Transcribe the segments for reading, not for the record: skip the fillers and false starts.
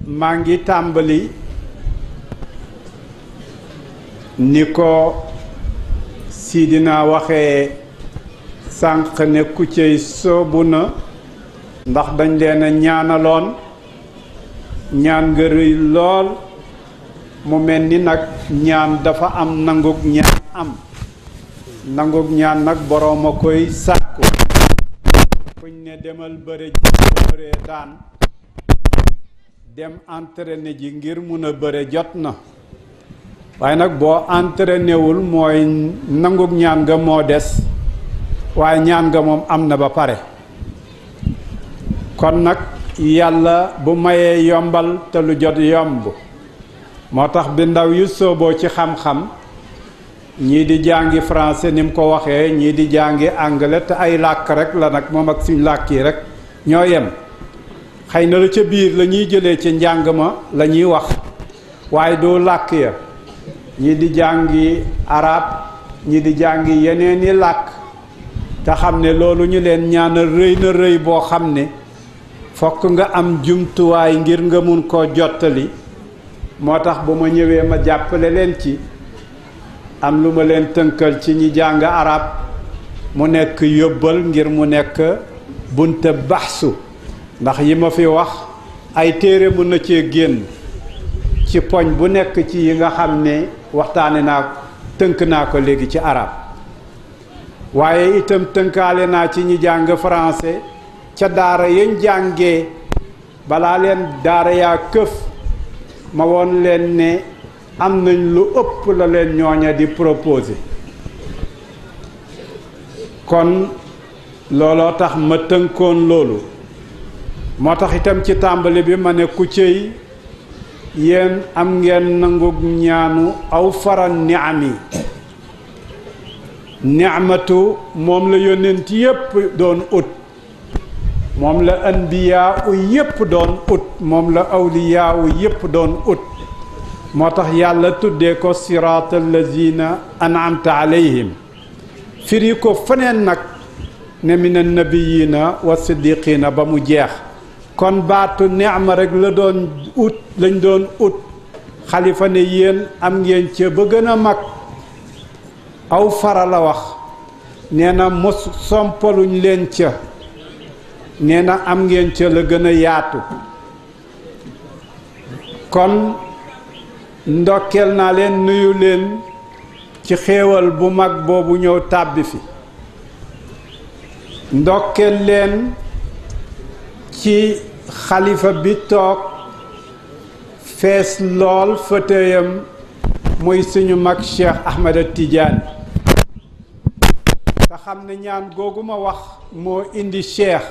maa ngi tàmbali ni ko Sidina waxee sànq ne ku cey soobu na ndax dañ leen a ñaanaloon ñaan nga rëy lool mu mel ni nag ñaan dafa am nangug ñaan am nangug ñaan nag boroom a koy sàkku kuñ ne demal bëre ji bëree daan dem entraîné ji ngir mun a bëre jot na waaye nag boo entraîné wul mooy nangug ñaan nga moo des waaye ñaan nga moom am na ba pare kon nag yàlla bu mayee yombal te lu jot yomb moo tax bi ndaw yu sooboo ci xam-xam ñii di jàngi français ni mu ko waxee ñii di jàngi anglais te ay làkk rek la nag moom ak suñ làkk yi rek ñoo yem xëy na la ca biir la ñuy jëlee ci njàng ma la ñuy wax waaye doo làkk ya ñii di jàngi arab ñii di jàngi yeneeni làkk te xam ne loolu ñu leen ñaanal rëy na rëy boo xam ne fokk nga am jumtuwaay ngir nga mun koo jottali moo tax bu ma ñëwee ma jàppale leen ci am lu ma leen tënkal ci ñi jàng arab mu nekk yóbbal ngir mu nekk bunte baxsu ndax yi ma fi wax ay téere mun na cee génn ci poñ bu nekk ci yi nga xam ne waxtaane naa tënk naa ko léegi ci arab waaye itam tënkaale naa ci ñi jàng français ca daara yañ jàngee balaa leen daara yaa këf ma woon leen ne am nañ lu ëpp la leen ñooña di proposé kon looloo tax ma tënkoon loolu moo tax itam ci tàmbali bi ma ne ku cëy yéen am ngeen nangug ñaanu aw faran niami ni'matu moom la yónnent yépp doon ut moom la anbiyaa u yépp doon ut moom la awliyaa u yépp doon ut moo tax yàlla tuddee ko siraat allazina an'amta alayhim firi ko feneen nag ne min annabiyina wa siddiqina ba mu jeex kon baatu neema rek la doon ut lañ doon ut xalifa ne yéen am ngeen ca ba gën a mag aw fara la wax nee na mos sompaluñ leen ca nee na am ngeen ca la gën a yaatu kon ndokkeel naa leen nuyu leen ci xéewal bu mag boobu ñëw tàbbi fi ndokkeel leen ci xalifa bi toog fees lool fëtëyam muy suñu mag Cheikh Ahmed Tidiane te xam ne ñaan googu ma wax moo indi Cheikh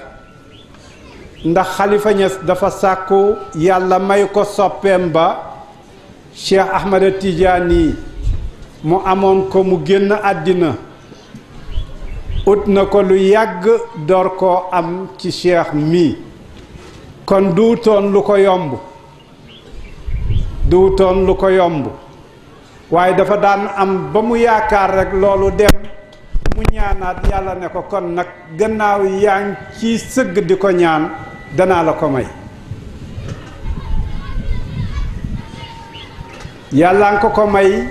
ndax xalifa Ñas dafa sàkku yàlla may ko soppeem ba Cheikh Ahmed Tidiane yi mu amoon ko mu génn àddina ut na ko lu yàgg door koo am ci Cheikh mii kon duutoon lu ko yomb waaye dafa daan am ba mu yaakaar rek loolu dem mu ñaanaat yàlla ne ko kon nag gannaaw yaa ngi ci sëgg di ko ñaan danaa la ko may yàlla nga ko may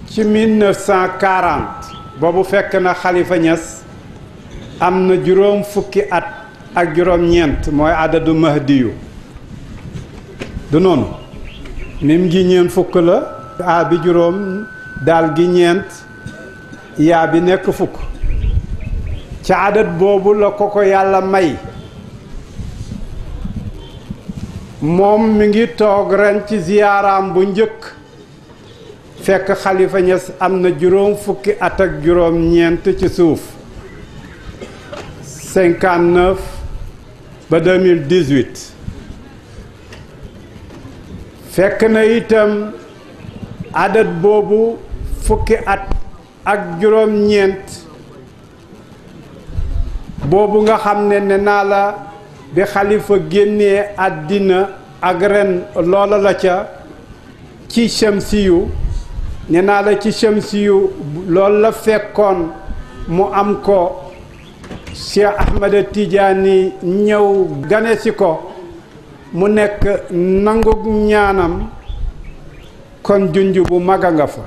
ci 1940 boobu fekk na Xalifa Ñas am na juróom fukki at ak juróom-ñeent mooy adadu mahdiyu du noonu mim gi ñeent fukk la a bi juróom daal gi ñeent yaa bi nekk fukk ca adat boobu la ko yàlla may moom mi ngi toog ren ci ziyaaraam bu njëkk fekk Xalifa Ñas am na juróom fukki at ak juróom-ñeent ci suuf 59 ba 2018 fekk na itam adat boobu fukki at ak juróom-ñeent boobu nga xam ne ne naa la bi xalifa génnee àddina ak ren loola la ca ci shamsiyu ne naa la ci shamsiyu loolu la fekkoon mu am ko Cheikh Ahmed Tidiane ñëw gane si ko mu nekk nangug ñaanam kon junj bu mag a nga fa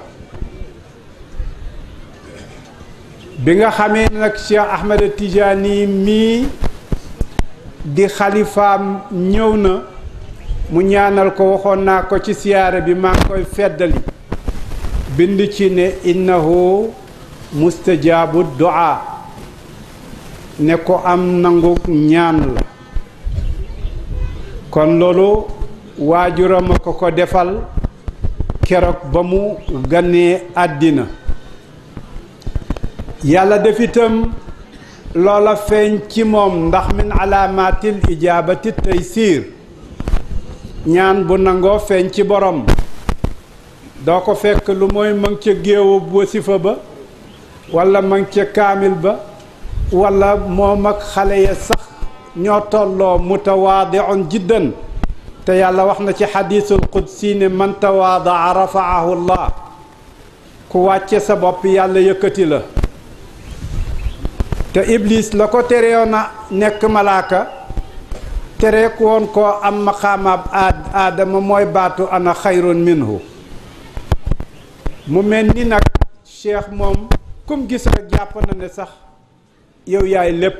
bi nga xamee nag Cheikh Ahmed Tidiane mii di xalifaam ñëw na mu ñaanal ko waxoon naa ko ci siyaare bi maa ngi koy feddali bind ci ne innahu mustajaabu du'a ne ko am nangu ñaan la kon loolu waajuram a ko defal keroog ba mu ganee àddina yàlla def itam loola feeñ ci moom ndax min alaamaatil ijaabati taysiir ñaan bu nangoo feeñ ci borom doo ko fekk lu mooy mang ca géewu wasifa ba walla mang ca kaamil ba walla moom ak xale ya sax ñoo tolloo mutawaadi'un jiddan te yàlla wax na ci xadiisul qudsi ne man tawaadaa rafaahu llah ku wàcce sa bopp yàlla yëkkati la te iblis la ko terewoon a nekk malaaka tere ku woon koo am maqaamaab aadama mooy baatu ana xayrun minhu mu mel ni nag cheikh moom kum gis rek jàpp na ne sax yow yaay lépp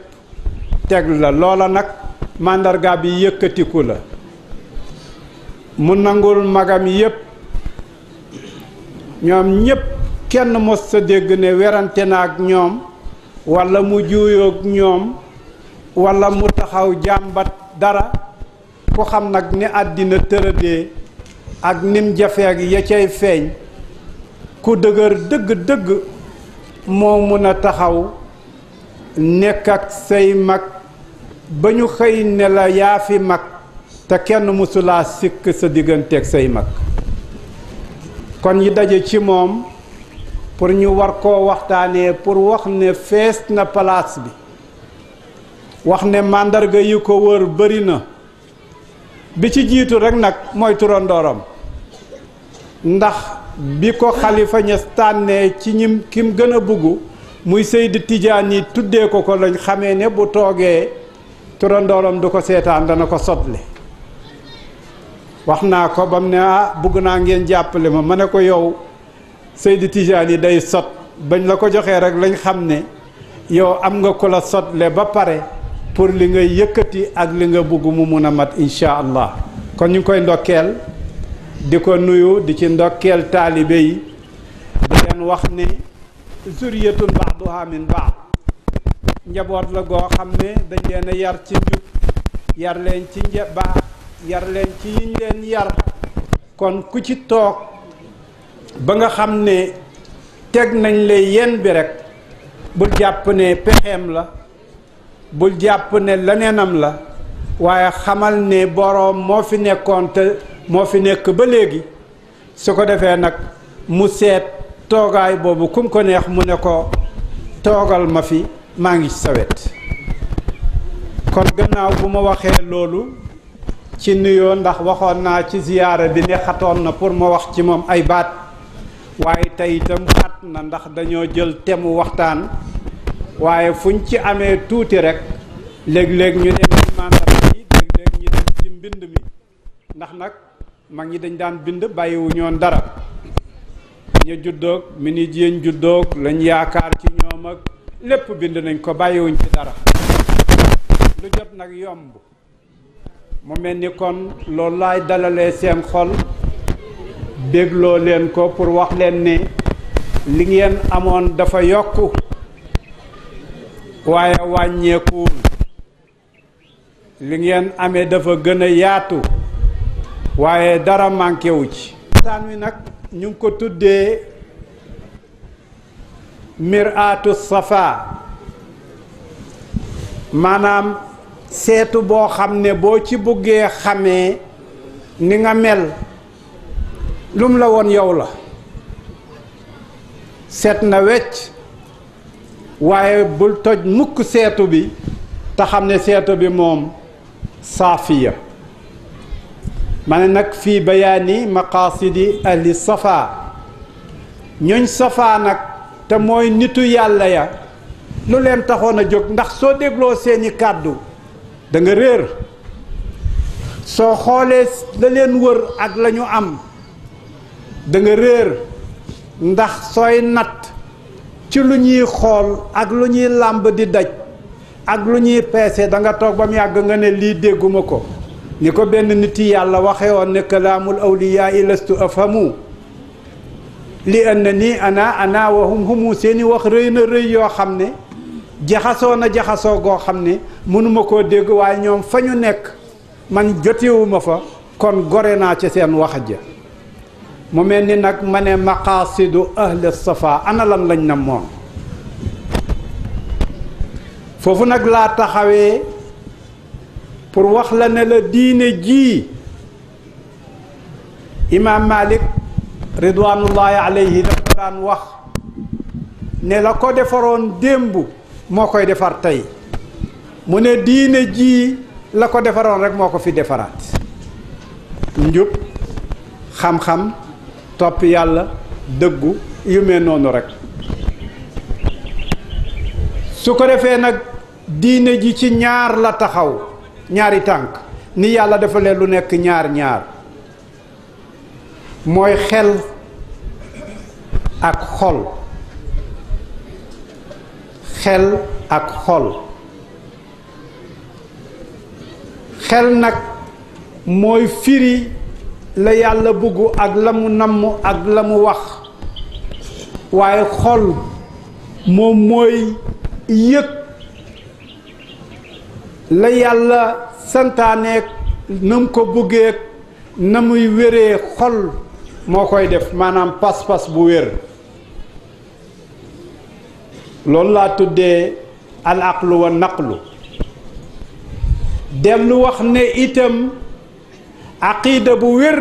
teg la loola nag màndarga bi yëkkatiku la mu nangul magam yépp ñoom ñépp kenn mos sa dégg ne werante na ak ñoom walla mu juuyoog ñoom walla mu taxaw jàmbat dara ku xam nag ni àddina tëradee ak nim jafeeg ya cay feeñ ku dëgër dëgg-dëgg moo mun a taxaw nekk ak say mag ba ñu xëy ne la yaa fi mag te kenn mësulaa sikk sa digganteeg say mag kon yi daje ci moom pour ñu war koo waxtaanee pour wax ne fees na palaas bi wax ne màndarga yu ko wër bari na bi ci jiitu rekk nag mooy turandooram ndax bi ko xalifa Ñas tànnee ci ñim kim gën a bugg muy Seydi Tijaan yi tuddee ko ko lañ xamee ne bu toogee turandooram du ko seetaan dana ko sotle wax naa ko bam ne bugg naa ngeen jàppale ma ne ko yow Seydi Tijaan yi day sot bañ la ko joxee rek lañ xam ne yow am nga ko la sotle ba pare pour li nga yëkkati ak li nga bugg mu mun a mat incha allah kon ñu ngi koy ndokkeel di ko nuyu di ci ndokkeel taalibe yi di leen wax ne zuriyatun ba'duha min ba'd njaboot la goo xam ne dañ leen a yar ci njub yar leen ci baax yar leen ci yiñ leen yar kon ku ci toog ba nga xam ne teg nañ lay yen bi rek bul jàpp ne pexeem la bul jàpp ne leneenam la waaye xamal ne boroom moo fi nekkoon te moo fi nekk ba léegi su ko defee nag mu seet toogaay boobu kum ko neex mu ne ko toogal ma fi maa ngi ci sa wet kon gannaaw bu ma waxee loolu ci nuyoo ndax waxoon naa ci ziyaara bi ne xatoon na pour ma wax ci moom ay baat waaye tey itam xat na ndax dañoo jël temu waxtaan waaye fuñ ci amee tuuti rek léeg-léeg ñu dem ci mandarga yi léeg-léeg ñu dem ci mbind mi ndax nag mag ñi dañ daan bind bàyyiwu ñoon dara ñu juddoog minit yéen juddoog lañ yaakaar ci ñoom ak lépp bind nañ ko bàyyiwuñ ci dara lu jot nag yomb mu mel ni kon loolu laay dalalee seen xol bégloo leen ko pour wax leen ne li ngeen amoon dafa yokku waaye wàññeekuwul li ngeen amee dafa gën a yaatu waaye dara manqué wu ci waxtaan wi nag ñu ngi ko tuddee miraatu safa maanaam seetu boo xam ne boo ci buggee xamee ni nga mel lum la woon yow la seet na wecc waaye bul toj mukk seetu bi te xam ne seetu bi moom saafiya ma ne nag fii bayaani maqaasidi ahli safa ñooñ safa nag te mooy nitu yàlla ya lu leen taxoon a jóg ndax soo dégloo seeni kàddu da nga réer soo xoolee la leen wër ak la ñu am da nga réer ndax sooy natt ci lu ñuy xool ak lu ñuy làmb di daj ak lu ñuy peese da nga toog ba mu yàgg nga ne lii dégguma ko ni ko benn nit yi yàlla waxe woon ne kalaamul awliyaa lastu afhamu li annani ana wa hum humu seeni wax rëy na rëy yoo xam ne jaxasoo na jaxasoo goo xam ne mënuma koo dégg waaye ñoom fa ñu nekk man jotewuma fa kon gore naa ci seen wax ja mu mel ni nag ma ne maqaasidu ahli safa ana lan lañ na moom foofu nag laa taxawee pour wax la ne la diine ji imaam Malik ridwanullahi alayhi dafa daan wax ne la ko defaroon démb moo koy defar tey mu ne diine ji la ko defaroon rek moo ko fi defaraat njub xam-xam topp yàlla dëggu yu mel noonu rek su ko defee nag diine ji ci ñaar la taxaw ñaari tànk ni yàlla dafa leen lu nekk ñaar mooy xel ak xol xel ak xol xel nag mooy firi la yàlla bugg ak la mu namm ak la mu wax waaye xol moom mooy yëg la yàlla santaaneek na mu ko bëggeek na muy wéree xol moo koy def maanaam pas-pas bu wér loolu laa tuddee al aqlu wa naqlu dellu wax ne itam aqida bu wér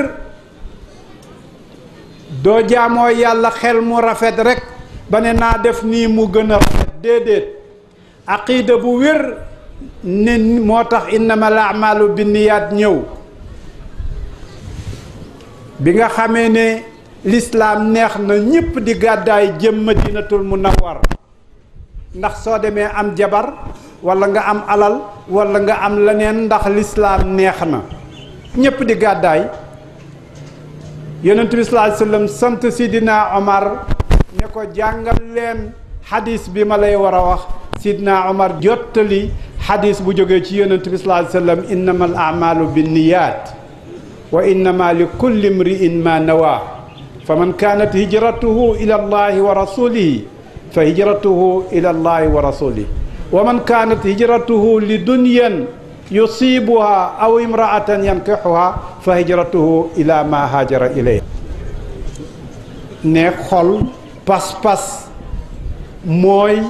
doo jaamoo yàlla xel mu rafet rekk ba ne naa def nii mu gën a rafet déedéet aqida bu wér ne moo tax innamal a'maalu binniyaat ñëw bi nga xamee ne lislaam neex na ñépp di gàddaay jëm madinatul munawwar ndax soo demee am jabar walla nga am alal walla nga am leneen ndax lislaam neex na ñépp di gàddaay yonent bi sallallahu alayhi wasallam sant sidina Omar ne ko jàngal leen xadis bi ma lay war a wax sidina Omar jottali xadis bu jógee ci yonent bi sallallahu alayhi wasallam innamal a'maalu binniyaat wa innama li kulli imri'in ma nawa fa man kaanat hijratuhu ila allahi wa rasulihi fa hijratuhu ila allahi wa rasulihi wa man kaanat hijratuhu li dunyan yusibuha aw imra'atan yankihuha fa hijratuhu ila ma haajara ilayhi ne xol pas-pas mooy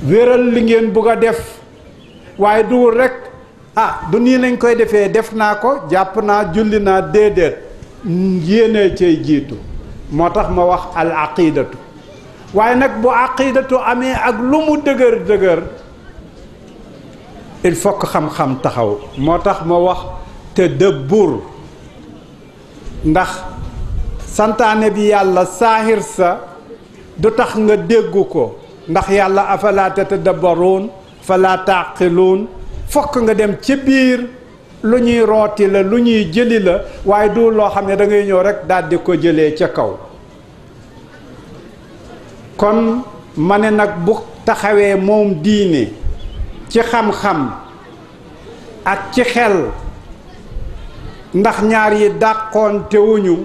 wéral li ngeen bugg a def waaye duwul rek du nii lañ koy defee def naa ko jàpp naa julli naa déedéet yéene cay jiitu moo tax ma wax al aqidatu waaye nag bu aqidatu amee ak lu mu dëgër dëgër il faut que xam-xam taxaw moo tax ma wax tadabbur ndax santaane bi yàlla saahir sa du tax nga déggu ko ndax yàlla afala tatadabbaruun fala taqiluun fokk nga dem ci biir lu ñuy rooti la lu ñuy jëli la waaye du loo xam ne da ngay ñëw rek daal di ko jëlee ca kaw kon ma ne nag bu taxawee moom diine ci xam-xam ak ci xel ndax ñaar yi dàqoon tewuñu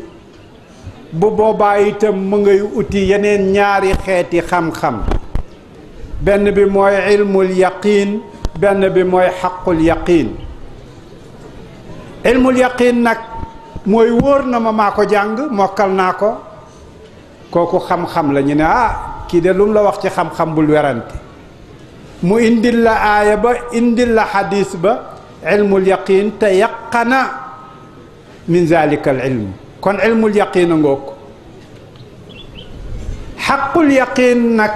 bu boobaa itam mu ngay uti yeneen ñaari xeeti xam-xam benn bi mooy ilmul yaqiin benn bi mooy xaqul yaqiin ilmul yaqiin nag mooy wóor na ma maa ko jàng mokkal naa ko kooku xam-xam la ñu ne kii de lu mu la wax ci xam-xam bul werante mu indil la aaya ba indil la xadiis ba ilmul yaqiin te yaqana min zalika al ilm kon ilmul yaqiin a ngoog xaqul yaqiin nag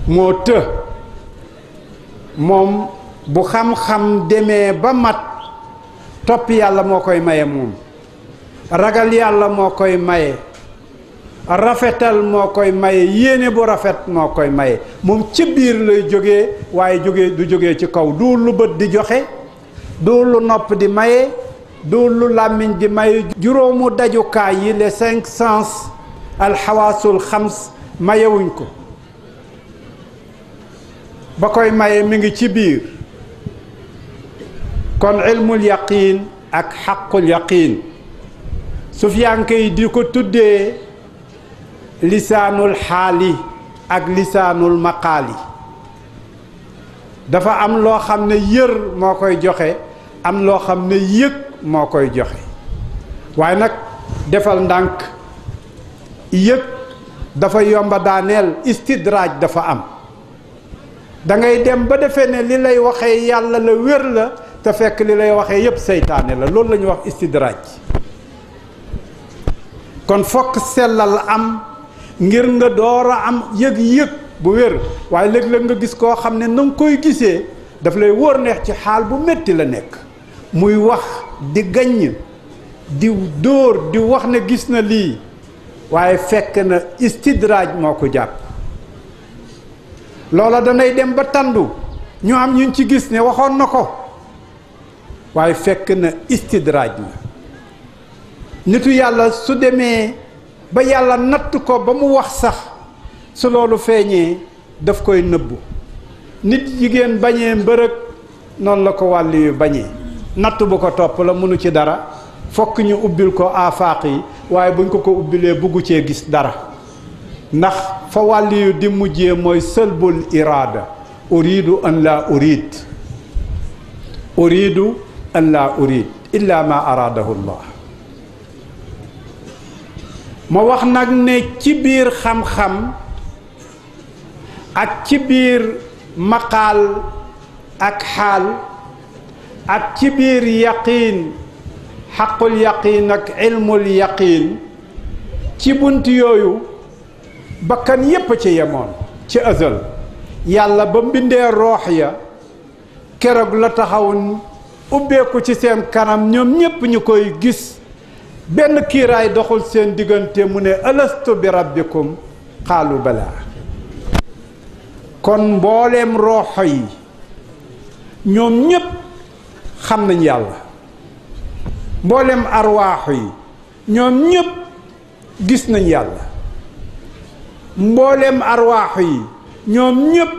moo të moom bu xam-xam demee ba mat topp yàlla moo koy maye moom ragal yàlla moo koy maye rafetal moo koy maye yéene bu rafet moo koy maye moom ci biir lay jógee waaye du jógee ci kaw du lu bët di joxe du lu nopp di maye du lu làmmiñ di maye juróomu dajukaay yi les 5 sens alxawaasul xams mayewuñ ko ba koy maye mi ngi ci biir kon ilmul yaqiin ak xaqul yaqiin sufiyanke yi di ko tuddee lisaanul xaali ak lisaanul maqaali dafa am loo xam ne yër moo koy joxe am loo xam ne yëg moo koy joxe waaye nag defal ndànk yëg dafa yomba daaneel istidraaj dafa am da ngay dem ba defee ne li lay waxee yàlla la wér la te fekk li lay waxee yépp seytaane la loolu la ñuy wax istidraaj kon fokk sellal am ngir nga door a am yëg-yëg bu wér waaye léeg-léeg nga gis koo xam ne na nga koy gisee daf lay wóor neex ci xaal bu metti la nekk muy wax di gaññ di dóor di wax ne gis na lii waaye fekk na istidraaj moo ko jàpp loola danay dem ba tàndu ñu am ñu ci gis ne waxoon na ko waaye fekk na istidraaj la nitu yàlla su demee ba yàlla natt ko ba mu wax sax su loolu feeñee daf koy nëbbu nit jigéen bañee mbërëg noonu la ko wàll yu bañee natt bu ko topp la mënu ci dara fokk ñu ubbil ko aafaaq yi waaye buñ ko ubbilee buggu cee gis dara ndax fa wàll yu di mujjee mooy sëlbul iraada uridu an laa urid uridu an laa urid illa ma araadahu llah ma wax nag ne ci biir xam-xam ak ci biir maqaal ak xaal ak ci biir yaqiin xaqul yaqiin ak ilmul yaqiin ci bunt yooyu bakkan yépp a ci yemoon ci azal yàlla ba mbindee roox ya keroog la taxaw ubbeeku ci seen kanam ñoom ñépp ñu koy gis benn kiiraay doxul seen diggante mu ne alastu bi rabbikum xaalu balaa kon mbooleem rooxo yi ñoom ñépp xam nañ yàlla mbooleem arwaaxu yi ñoom ñépp gis nañ yàlla mbooleem arwaaxu yi ñoom ñépp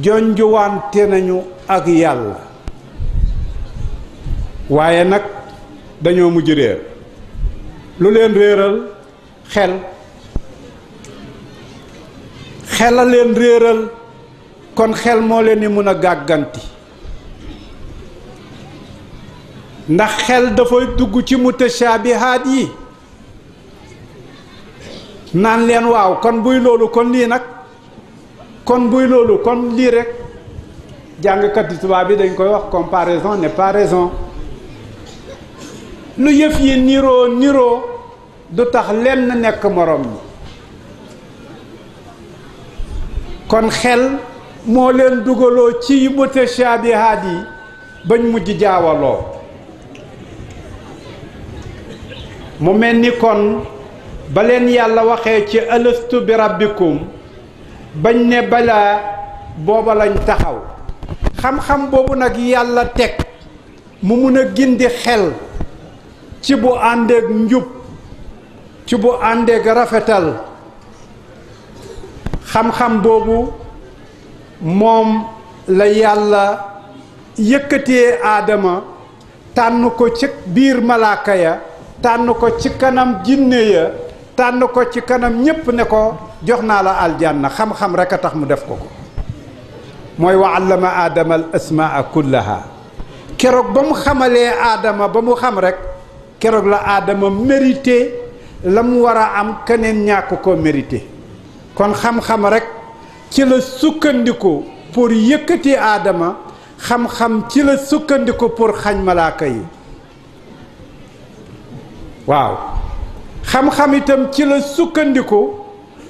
jonjuwante nañu ak yàlla waaye nag dañoo mujj réer lu leen réeral xel a leen réeral kon xel moo leen di mun a gàgganti ndax xel dafay dugg ci mutashaabihaat yi naan leen waaw kon buy loolu kon lii nag kon buy loolu kon lii rek jàngkati tubaab bi dañ koy wax comparaison n'est pas raison lu yëf yi niroo du tax lenn nekk morom mi kon xel moo leen dugaloo ci mutashaabihaat yi bañ mujj jaawaloo mu mel ni kon ba leen yàlla waxee ci alastu bi rabbikum bañ ne balaa booba lañ taxaw xam-xam boobu nag yàlla teg mu mun a gindi xel ci bu àndeek njub ci bu àndeek rafetal xam-xam boobu moom la yàlla yëkkatee aadama tànn ko ci biir malaaka ya tànn ko ci kanam jinne ya tànn ko ci kanam ñépp ne ko jox naa la aljanna xam-xam rek a tax mu def ko mooy wa allama aadama al asmaa kullaha keroog ba mu xamalee aadama ba mu xam rek keroog la aadama mérité la mu war a am keneen ñàkk ko mérité kon xam-xam rek ci la sukkandiku pour yëkkati aadama xam-xam ci la sukkandiku pour xañ malaaka yi waaw xam-xam itam ci la sukkandiku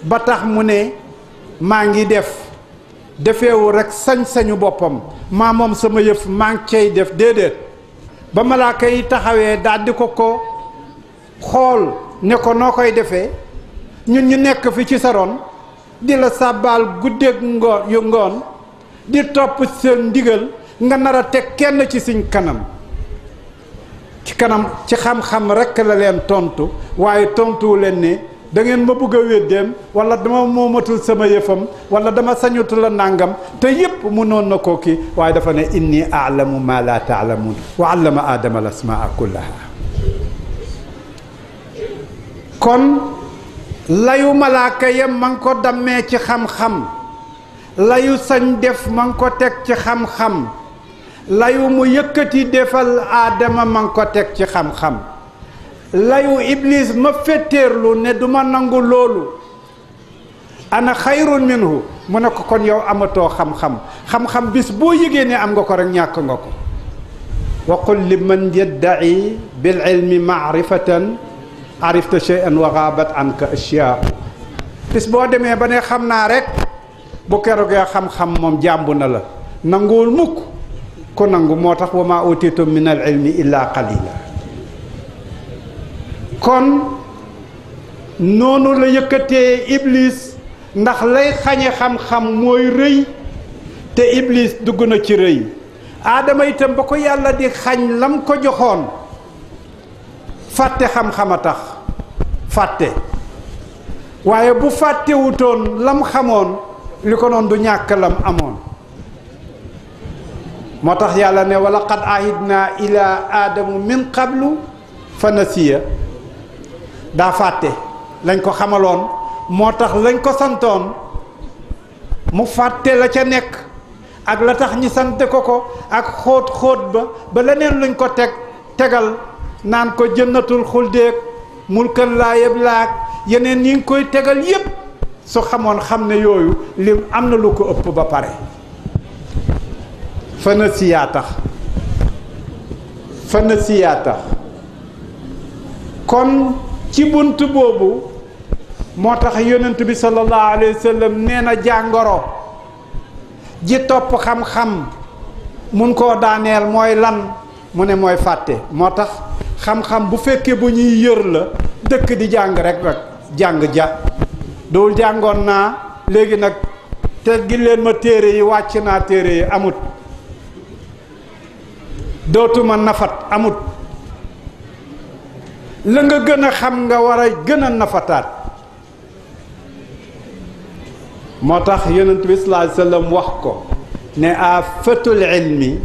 ba tax mu ne maa ngi defeewu rek sañ-sañu boppam maa moom sama yëf maa ngi cay def déedéet ba malaaka yi taxawee daldi ko xool ne ko noo koy defee ñun ñu nekk fi ci sa ron di la sàbbaal guddeeg ngoon di topp seen ndigal nga nar a teg kenn ci suñ kanam ci xam-xam rekk la leen tontu waaye tontuwu leen ne da ngeen ma bëgg a wéddeem wala dama moomatul sama yëfam wala dama sañutu la nàngam te yépp mënoon na ko kii waaye dafa ne inni a'lamu ma la ta'lamun wa 'allama aadama al asmaa kullaha. kon layu malaaka ya ma ngi ko dammee ci xam-xam, layu sañ def ma ngi ko teg ci xam-xam, layu mu yëkkati defal aadama ma ngi ko teg ci xam-xam, layu iblis ma fetteerlu ne duma nangu loolu ana xayrun minhu mu ne ko kon yow amatoo xam-xam, xam-xam bis boo yëgee ne am nga ko rek ñàkk nga ko. wa qul liman yadda'i bil ilmi ma'rifatan arifta shay'an wa ghabat anka ashyaa. bis boo demee ba ne xam naa rek bu keroogee xam-xam moom jàmbu na la, nanguwul mukk ko nangu. moo tax wa maa utiitum min al ilmi illa qalila. kon noonu la yëkkatee iblis ndax lay xañe xam-xam mooy rëy te iblis dugg na ci rëy. aadama itam ba ko yàlla di xañ lam ko joxoon fàtte xam-xam a tax fàtte, waaye bu fàttewutoon lam xamoon li ko noon du ñàkk lam amoon. moo tax yàlla ne wala qad ahidna ila aadamu min qablu fa nasiya. daa fàtte lañ ko xamaloon moo tax lañ ko santoon mu fàtte la ca nekk ak la tax ñi sante ko ak xóot ba leneen luñ ko tegal naan ko jënnatul xuldeeg mulkan laa yablaak yeneen ñi ngi koy tegal yépp su xamoon xam ne yooyu lim am na lu ko ëpp ba pare. fana siyaa tax kon ci bunt boobu moo tax yonent bi sallallahu alayhi wa sallam nee na jàngoro ji topp xam-xam mun koo daaneel mooy lan mu ne mooy fàtte. moo tax xam-xam bu fekkee bu ñuy yër la dëkk di jàng rek jàng ja dowul jàngoon naa léegi nag teggi leen ma téere yi wàcc naa téere yi amut, dootuma nafat amut. la nga gën a xam nga war a gën a nafataat. moo tax yonent bi sallallahu alayhi wa sallam wax ko ne afatul ilmi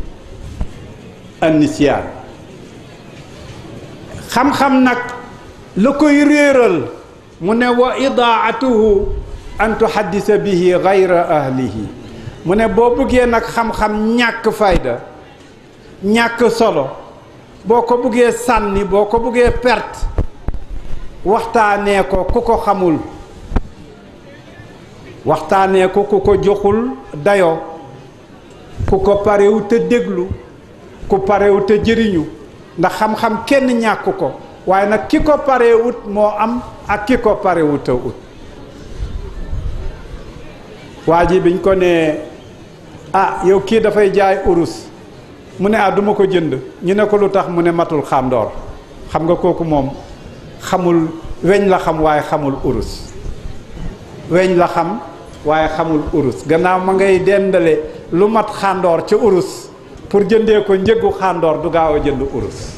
an-nisyaan. xam-xam nag la koy réeral mu ne wa idaatuhu an tuhaddisa bihi gayra ahlihi. mu ne boo bëggee nag xam-xam ñàkk fayda ñàkk solo, boo ko buggee sànni, boo ko buggee perte, waxtaanee ko ku ko xamul, waxtaanee ko ku ko joxul dayoo, ku ko parewu te déglu, ku parewu te jëriñu. ndax xam-xam kenn ñàkk ko, waaye nag ki ko parewut moo am ak ki ko parewut te ut. waa ji biñ ko ne yow kii dafay jaay urus, mu ne duma ko jënd. ñu ne ko lu tax mu ne matul xàndoor. xam nga kooku moom xamul, weñ la xam waaye xamul urus. weñ la xam waaye xamul urus. gannaaw ma ngay dendale lu mat xàndoor ca urus pour jëndee ko njëggu xàndoor, du gaaw a jënd urus.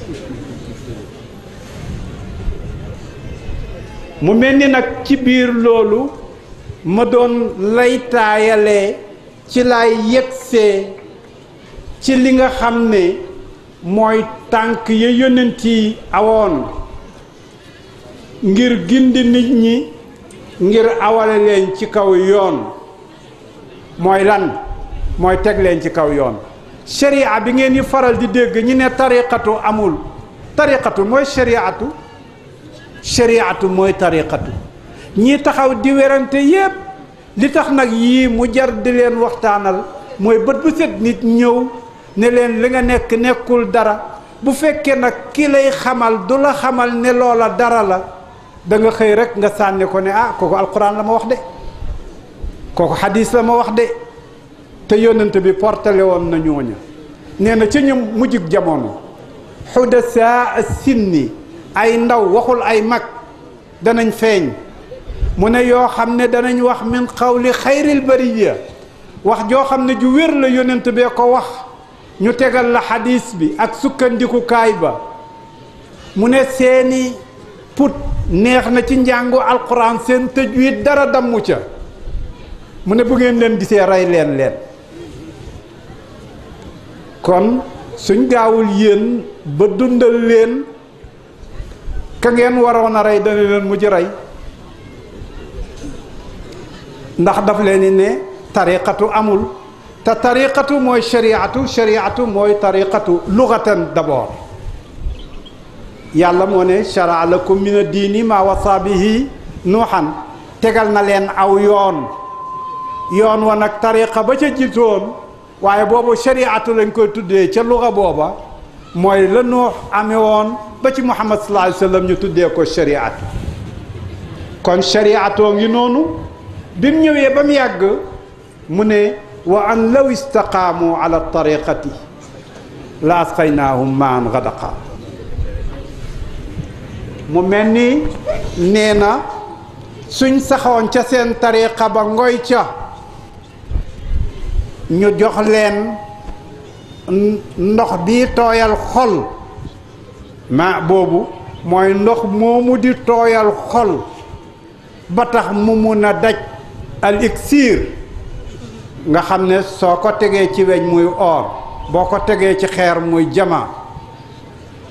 mu mel ni nag ci biir loolu ma doon lay taayalee ci lay yegsee ci li nga xam ne mooy tànk ya yonent yi awoon ngir gindi nit ñi, ngir awale leen ci kaw yoon. mooy lan? mooy teg leen ci kaw yoon. sharia bi ngeen yi faral di dégg ñi ne tariqatu amul, tariqatu mooy shariatu mooy tariqatu. ñii taxaw di werante yépp li tax nag yii mu jar di leen waxtaanal mooy bët bu set nit ñëw ne leen li nga nekk nekkul dara. bu fekkee nag ki lay xamal du la xamal ne loola dara la, da nga xëy rek nga sànni ko ne kooku alquran la ma wax de, kooku xadis la ma wax de. te yonent bi portale woon na ñooña. nee na ci ñu mujjug jamono xudasa sinni, ay ndaw waxul ay mag danañ feeñ. mu ne yoo xam ne danañ wax min qawli xayril bariya, wax joo xam ne ju wér la yonent bee ko wax. ñu tegal la xadiis bi ak sukkandikukaay ba mu ne seeni put neex na ci njàngu alquran seen tajwid dara dammu ca mu ne bu ngeen leen gisee rey leen kon suñ gaawul yéen ba dundal leen ka ngeen waroon a rey dana leen mujj rey ndax daf leen ni ne tariqatu amul te tariqatu mooy shariatu mooy tariqatu lugatan d'abord yàlla moo ne shara'a lakum min ad-diini ma wasa bihi nuuhan tegal na leen aw yoon wa nag tariqa ba ca jiitoon waaye boobu shariatu lañ koy tuddee ca luga booba mooy la Nuux amee woon ba ci Muhammad sallallahu alayhi wa sallam ñu tuddee ko shariatu kon shariatoo ngi noonu bi mu ñëwee ba mu yàgg mu ne wa an law istaqaamu ala tariqati la asqaynaahum maan gadaqa mu mel ni nee na suñ saxoon ca seen tariqa ba ngoy ca ñu jox leen ndox bi tooyal xol ma boobu mooy ndox moomu di tooyal xol ba tax mu mun a daj al iksir nga xam ne soo ko tegee ci weñ muy or boo ko tegee ci xeer muy jama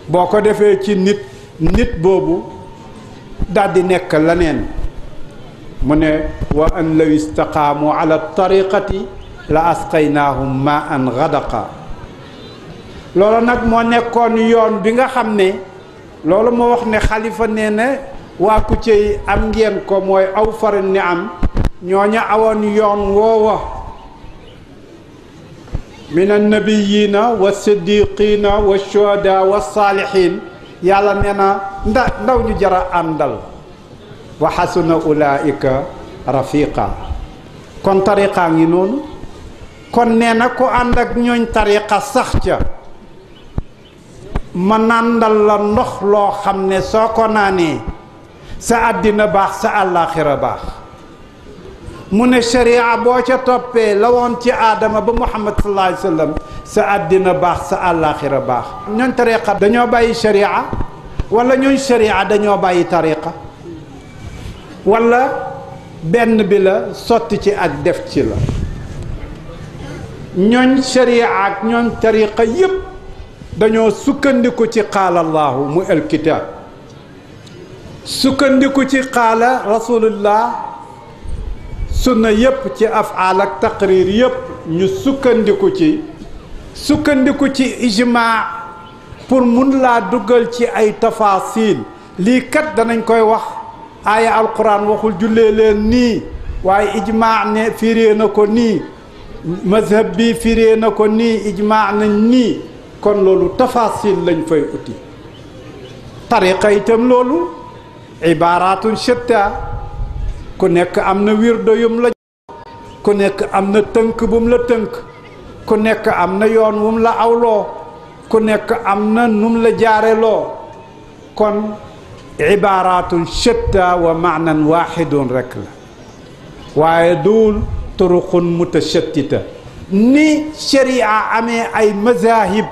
boo ko defee ci nit boobu daldi nekk leneen mu ne wa an law istaqaamu ala tariqati la asqaynaahum ma an gadaqa loolu nag moo nekkoon yoon bi nga xam ne loolu moo wax ne xalifa nee na waa Kucce am ngeen ko mooy aw far ni am ñooña awoon yoon woowa min annabiyina wa siddiqina wa shuhada wa saalihin yàlla nee na ndaw ñu jara àndal wa xasuna ulaika rafiqa kon tariqa ngi noonu kon nee na ko ànd ak ñooñ tariqa sax ca ma nàndal la ndox loo xam ne soo ko naanee sa àddina baax sa àllaaxira baax mu ne sharia boo ca toppee la woon ci aadama ba muhammad sallallahu alayhi wa sallam sa àddina baax sa àllaaxira baax ñooñ tariqa dañoo bàyyi sharia wala ñooñ sharia dañoo bàyyi tariqa wala benn bi la sotti ci ak def ci la ñooñ sharia ak ñooñ tariqa yépp dañoo sukkandiku ci qaala allahu mu alkitab sukkandiku ci qaala rasulullah sunna yépp ci afaal ak taqrir yépp ñu sukkandiku ci ijmaa pour mun laa duggal ci ay tafasil lii kat danañ koy wax aaya alquran waxul jullee leen nii waaye ijmaa ne firee na ko nii mazhab bi firee na ko nii ijmaa nañ nii kon loolu tafasil lañ fay uti tariqa itam loolu ibaratun shatta ku nekk am na wirdo yum la ku nekk am na tënk bum la tënk ku nekk am na yoon wum la awloo ku nekk am na num la jaareloo kon ibaratun shatta wa maanan waxidun rek la waaye duul turuqun mutashattita ni sharia amee ay mazahib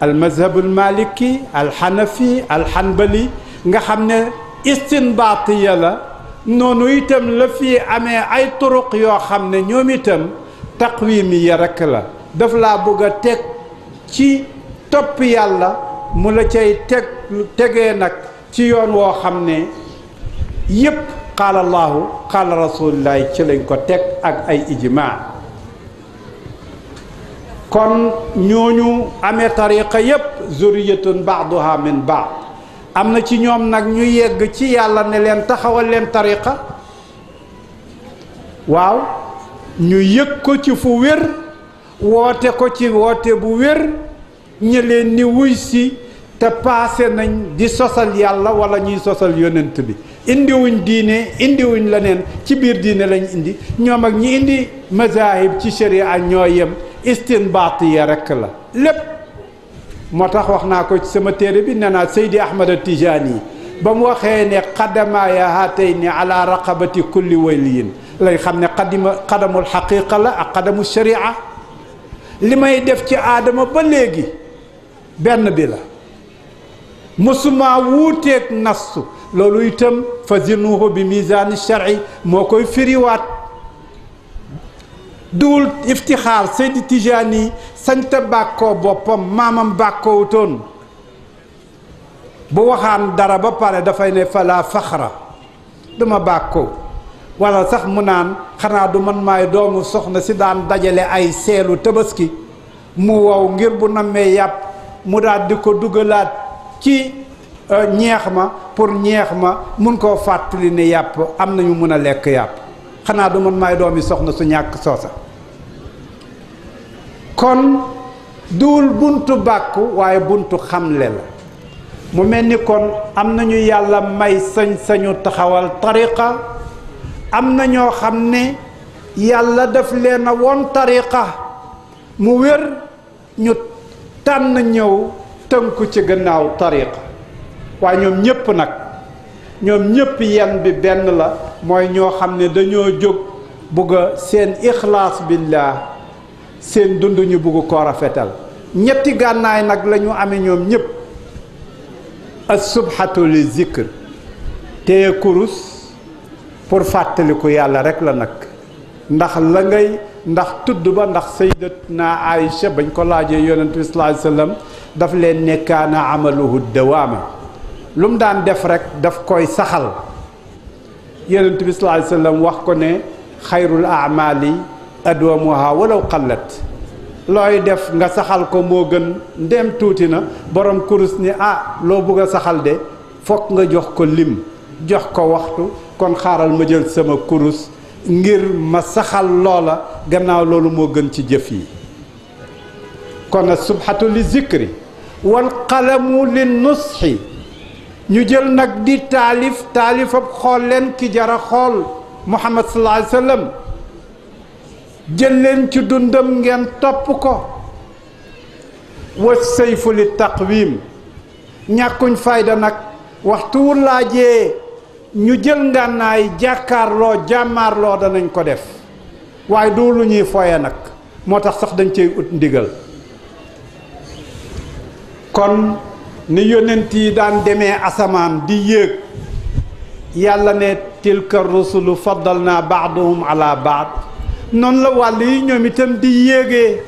al mazhab al maliki al hanafi al hanbali nga xam ne istinbaatiya la noonu itam la fii amee ay turuq yoo xam ne ñoom itam taqwimiya rekk la daf laa bëgg a teg ci topp yàlla mu la cay tegee nag ci yoon woo xam ne yépp qaala allahu qaala rasulillahi ci lañ ko teg ak ay ijmaa kon ñooñu amee tariqa yépp zuriyatun baaduha min baad am na ci ñoom nag ñu yegg ci yàlla ne leen taxawal leen tariqa waaw ñu yëg ko ci fu wér woote ko ci woote bu wér ñi leen ni wuy si te paase nañ di sosal yàlla wala ñuy sosal yonent bi indiwuñ diine indiwuñ leneen ci biir diine lañ indi ñoom ak ñi indi mazahib ci sharia ñoo yem istinbaatiya rekk la lépp moo tax wax naa ko ci sama téere bi nee naa Seydi Ahmad Tijaani ba mu waxee ne qadamaaya haatayni ala raqabati kulli waliyin lay xam ne qadamul xaqiqa la ak qadamu sharia li may def ci aadama ba léegi benn bi la musuma wuuteeg nastu loolu itam fa zinuhu bi misaani shar'i moo koy firiwaat duul iftixaar Seydi Tijaani sañta bàkkoo boppam maamam bàkkoowutoon bu waxaan dara ba pare dafay ne fala faxra duma bàkkoo wala sax mu naan xanaa du man maay doomu soxna si daan dajale ay seelu tabaski mu wow ngir bu nammee yàpp mu daal di ko dugalaat ci ñeex ma pour ñeex ma mun koo fàttali ne yàpp am nañu mun a lekk yàpp xanaa du man maay doomi soxna su ñàkk soosa kon duul buntu bàkku waaye buntu xamle la mu mel ni kon am nañu yàlla may sañ-sañu taxawal tariqa am na ñoo xam ne yàlla daf leen a woon tariqa mu wér ñu tànn ñëw tënku ci gannaaw tariqa waaye ñoom ñépp nag ñoom ñépp yenn bi benn la mooy ñoo xam ne dañoo jóg bugg a seen ixlaas billah seen dund ñu bugg koo rafetal ñetti gànnaay nag la ñu amee ñoom ñépp as-subhatu li zikr téye kurus pour fàttaliku yàlla rek la nag ndax tudd ba ndax sayyidatuna Aïcha bañ ko laajee yonent bi sallallahu alayhi wasallam daf leen ne kaana amaluhu dawaama lu mu daan def rek daf koy saxal yonent bi sallallahu alayhi wasallam wax ko ne xayrul a'maali adwamuha walaw qallat looy def nga saxal ko moo gën ndem tuuti na borom kurus ni loo bëgg a saxal de fokk nga jox ko lim jox ko waxtu kon xaaral ma jël sama kurus ngir ma saxal loola gannaaw loolu moo gën ci jëf yi kon subhatu li zikri wal qalamu li nusxi ñu jël nag di taalifab xool leen ki jara xool Muhammad sallallahu alayhi wa sallam jël leen ci dundam ngeen topp ko wa sayfu li taqwim ñàkkuñ fayda nag waxtu wu laajee ñu jël ngànnaay jàkkaarloo jàmmaarloo danañ ko def waaye du lu ñuy foye nag moo tax sax dañ cey ut ndigal kon ni yonent yi daan demee asamaan di yéeg yàlla ne tilka rusulu faddalna ba'dahum ala ba'd noonu la wàll yi ñoom itam di yéegee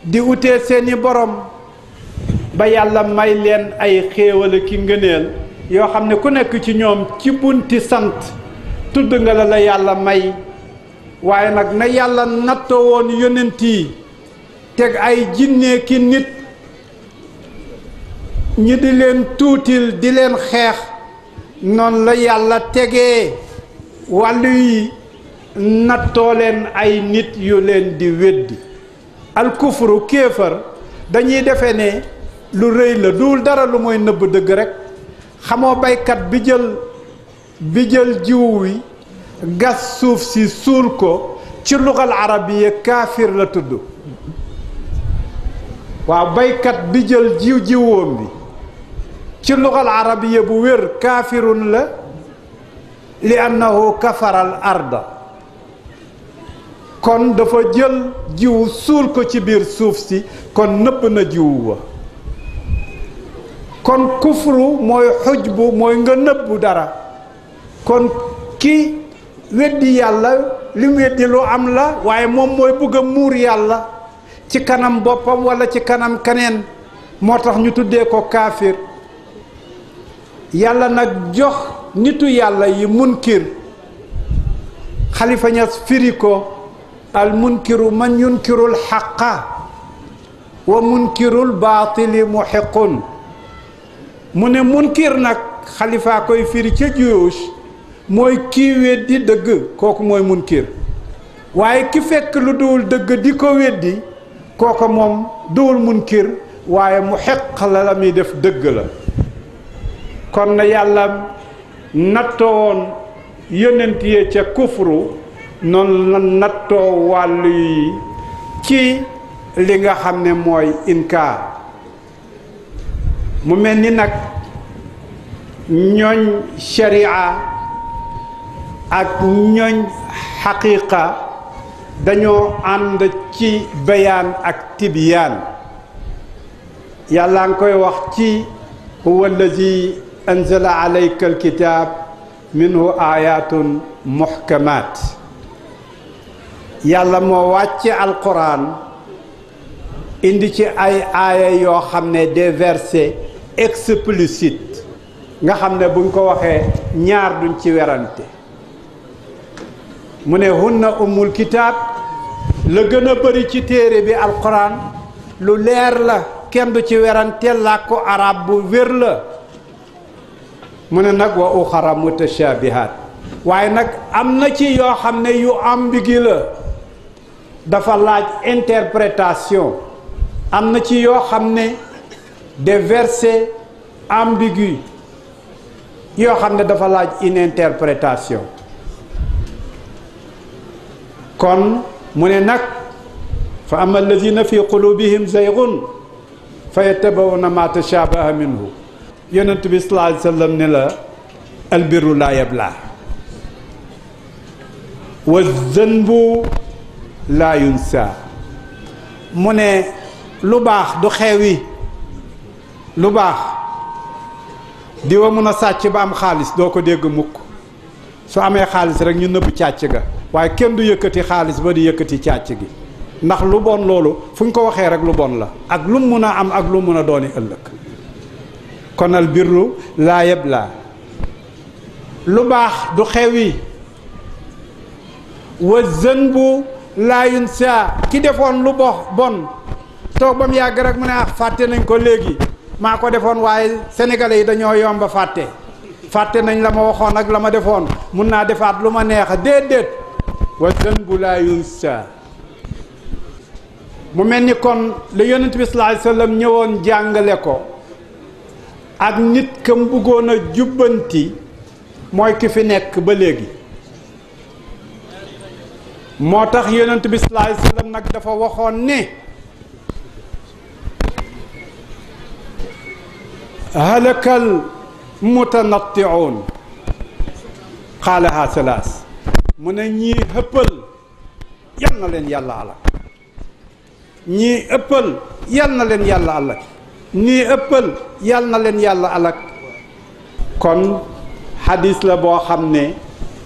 di utee seeni borom ba yàlla may leen ay xéewal ki ngëneel yoo xam ne ku nekk ci ñoom ci bunti sant tudd nga la yàlla may waaye nag na yàlla nattoo woon yonent yi teg ay jinne ki nit ñi di leen tuutil di leen xeex noonu la yàlla tegee wàllu yi nattoo leen ay nit yu leen di weddi alkufru kéefar dañuy defe ne lu rëy la duul dara lu mooy nëbb dëgg rek xamoo baykat bi jël jiw wi gas suuf si suul ko ci lugal arabiya kaafir la tudd waaw baykat bi jël jiwoom bi ci lugal arabiya bu wér kaafirun la li annahu kafaral arda kon dafa jël jiw suul ko ci biir suuf si kon nëbb na jiw wa kon kufru mooy xujbu mooy nga nëbbu dara kon ki weddi yàlla li mu weddi lu am la waaye moom mooy bëgg a muur yàlla ci kanam boppam walla ci kanam keneen moo tax ñu tuddee ko kaafir yàlla nag jox nitu yàlla yi munkir Xalifa Ñas firi ko al munkiru man yunkirul xaqa wa munkirul baatili muxiqun mu ne munkir nag xalifa koy firi ca juyuus mooy kii weddi dëgg kooku mooy munkir waaye ki fekk lu duwul dëgg di ko weddi kooku moom duwul munkir waaye muxiq la muy def dëgg la kon na yàlla nattoo woon yonent yi ca kufru noonu la nattoo wàllu yi ci li nga xam ne mooy inkaar mu mel ni nag ñooñ sharia ak ñooñ xaqiiqa dañoo ànd ci bayaan ak tibyaan yàlla nga koy wax ci huwa allazi anzala alayka alkitab minhu ayatun muhkamat yàlla moo wàcce alquran indi ci ay aaya yoo xam ne des versets explicites nga xam ne buñ ko waxee ñaar duñ ci werante mu ne hunna ummul kitaab la gën a bëri ci téere bi alquran lu leer la kenn du ci werante làkku arab bu wér la mu ne nag wa uxara mutashabihat waaye nag am na ci yoo xam ne yu ambigu la dafa laaj interprétation am na ci yoo xam ne des versets ambigus yoo xam ne dafa laaj une interprétation kon mu ne nag fa ama alladina fi qulubihim zaygun fa yattabawna ma tashabaha minhu yonent bi sallallahu alayhi wa sallam ne la albirru laa yabla wa zanbu laa yunsa mu ne lu baax du xewi lu baax di wa mun a sàcc ba am xaalis doo ko dégg mukk su amee xaalis rek ñu nëbb càcc ga waaye kenn du yëkkati xaalis ba di yëkkati càcc gi ndax lu bon loolu fu ñu ko waxee rek lu bon la ak lu mun a am ak lu mun a dooni ëllëg kon al birru laa yabla lu baax du xewi wa zanbu laa yunsa ki defoon lu bon toog ba mu yàgg rek mu ne fàtte nañ ko léegi maa ko defoon waaye sénégalais yi dañoo yomba fàtte nañ la ma waxoon ak la ma defoon mun naa defaat lu ma neex déedéet wa zanbu laa yunsa mu mel ni kon la yonent bi sallallahu alayhi wasallam ñëwoon jàngale ko ak nit kam bëggoon a jubbanti mooy ki fi nekk ba léegi moo tax yonent bi sallallahu alayhi wasallam nag dafa waxoon ne halakal mutanatti'un qaalaha salaas mu ne ñii ëppal yal na leen yàlla alak ñii ëppal yal na leen yàlla alak ñii ëppal yal na leen yàlla alak kon xadis la boo xam ne